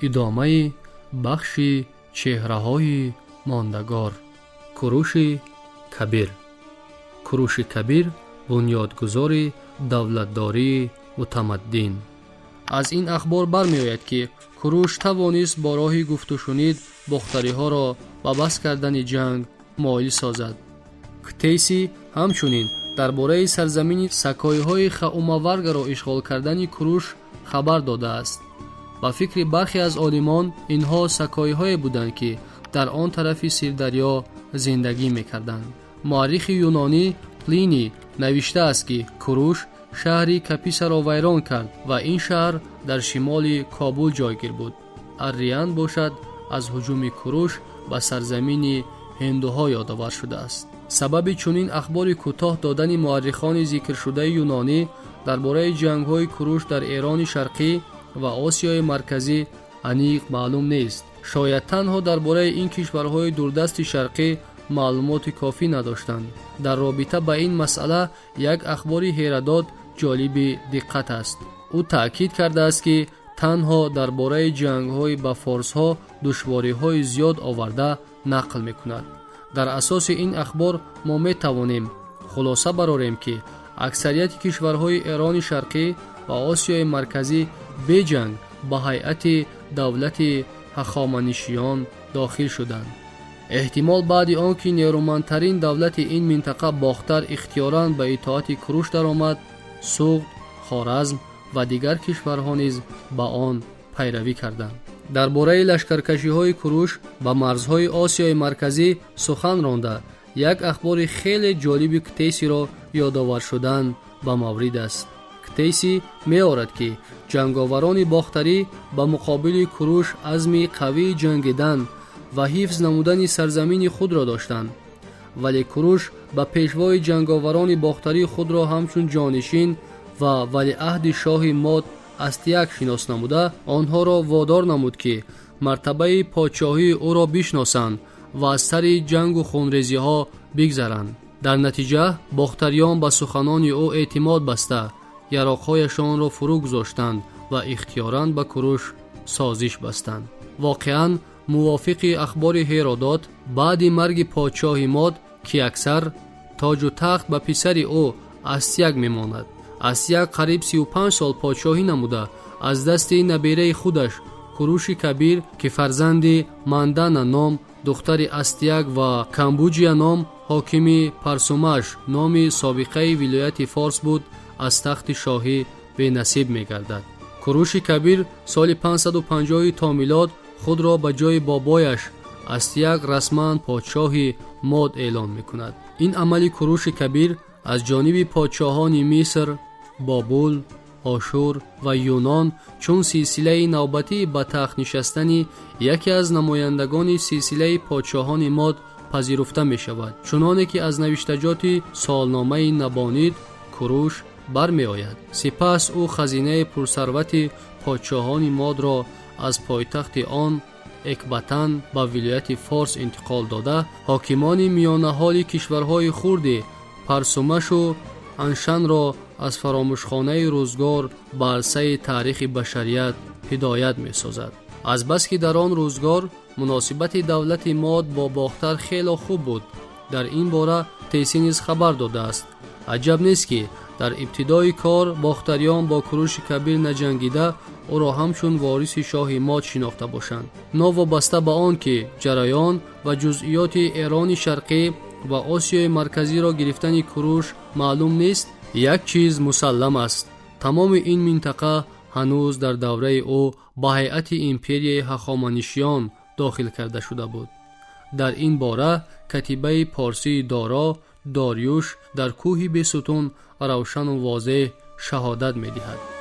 ادامه بخش چهره‌های ماندگار. کوروش کبیر. کوروش کبیر بنیادگذار دولتداری متمدن. از این اخبار برمی آید که کوروش توانست با راه گفت و شنید باختری ها را به بس کردن جنگ مایل سازد. کتیسی همچنین درباره سرزمین سکایی های خاوماورگ را اشغال کردن کوروش خبر داده است. با فکر برخی از عالمان اینها سکایی های بودند که در آن طرف سیردریا زندگی میکردند. مورخ یونانی پلینی نوشته است که کوروش شهری کپیس را ویران کرد و این شهر در شمال کابل جایگیر بود. اریان باشد از هجوم کوروش به سرزمین هندوها یادآور شده است. سبب چنین اخبار کوتاه دادن مورخان ذکر شده یونانی درباره جنگ‌های کوروش در ایران شرقی و آسیای مرکزی انیق معلوم نیست. شاید تنها درباره این کشورهای دوردست شرقی معلومات کافی نداشتند. در رابطه با این مسئله یک اخبار هیرودوت جالب دقت است. او تأکید کرده است که تنها درباره جنگ‌های با فارس‌ها دشواری‌های زیاد آورده نقل می‌کند. در اساس این اخبار ما می‌توانیم خلاصه برآوریم که اکثریت کشورهای ایران شرقی و آسیای مرکزی به جنگ به هیئت دولت هخامنشیان داخل شدند. احتمال بعد آنکه نیرومندترین دولت این منطقه باختر اختیاراً به اطاعت کوروش درآمد، سوغد، خوارزم و دیگر کشورها نیز به آن پیروی کردند. درباره لشکرکشی‌های کوروش به مرزهای آسیای مرکزی سخن رانده یک اخبار خیلی جالب کتیسی را یادآور شدن به مورد است. کتیسی می‌آورد که جنگاوران باختری به مقابل کوروش عزم قوی جنگیدن و حفظ نمودن سرزمین خود را داشتند، ولی کوروش به پیشوای جنگاوران باختری خود را همچون جانشین و ولیعهد شاه ماد استیک شناس نموده آنها را وادار نمود که مرتبه پادشاهی او را بشناسند و از سر جنگ و خونریزی ها بگذرند. در نتیجه باختریان به سخنان او اعتماد بسته یراق‌هایشان را فرو گذاشتند و اختیاراً به کوروش سازش بستند. واقعاً موافق اخبار هیرودوت بعد مرگ پادشاه ماد که اکثر تاج و تخت به پسر او استیک میماند. استیک قریب 35 سال پادشاهی نموده از دست نبیره خودش کوروش کبیر که فرزند مندانا نام دختر استیک و کامبوجیا نام حاکم پرسومش نام سابقه ولایت فارس بود از تخت شاهی به نصیب می‌گردد. کوروش کبیر سال 550 تا میلاد خود را به جای بابایش استیک رسما پادشاه ماد اعلان می‌کند. این عمل کوروش کبیر از جانب پادشاهان مصر، بابل، آشور و یونان چون سلسله نوبتی به تخت نشستن یکی از نمایندگان سلسله پادشاهان ماد پذیرفته می شود. چنانه که از نوشتجات سالنامه نبانید کوروش برمی آید. سپس او خزینه پرثروت پادشاهان ماد را از پایتخت آن اکباتان به ولایت فارس انتقال داده حاکمان میانه حال کشورهای خرد پرسومش و انشن را از فراموشخانه روزگار به عرصه تاریخ بشریت هدایت می سازد. از بس که در آن روزگار مناسبت دولت ماد با باختر خیلی خوب بود، در این باره تیسی نیز خبر داده است. عجب نیست که در ابتدای کار باختریان با کوروش کبیر نجنگیده او را همچون وارث شاه ماد شناخته باشند. ناوابسته به آن که جریان و جزئیات ایران شرقی و آسیای مرکزی را گرفتن کوروش معلوم نیست، یک چیز مسلم است: تمام این منطقه هنوز در دوره او به هیئت امپری هخامنشیان داخل کرده شده بود. در این باره کتیبه پارسی دارا داریوش در کوه بیستون روشن و واضح شهادت می دهد.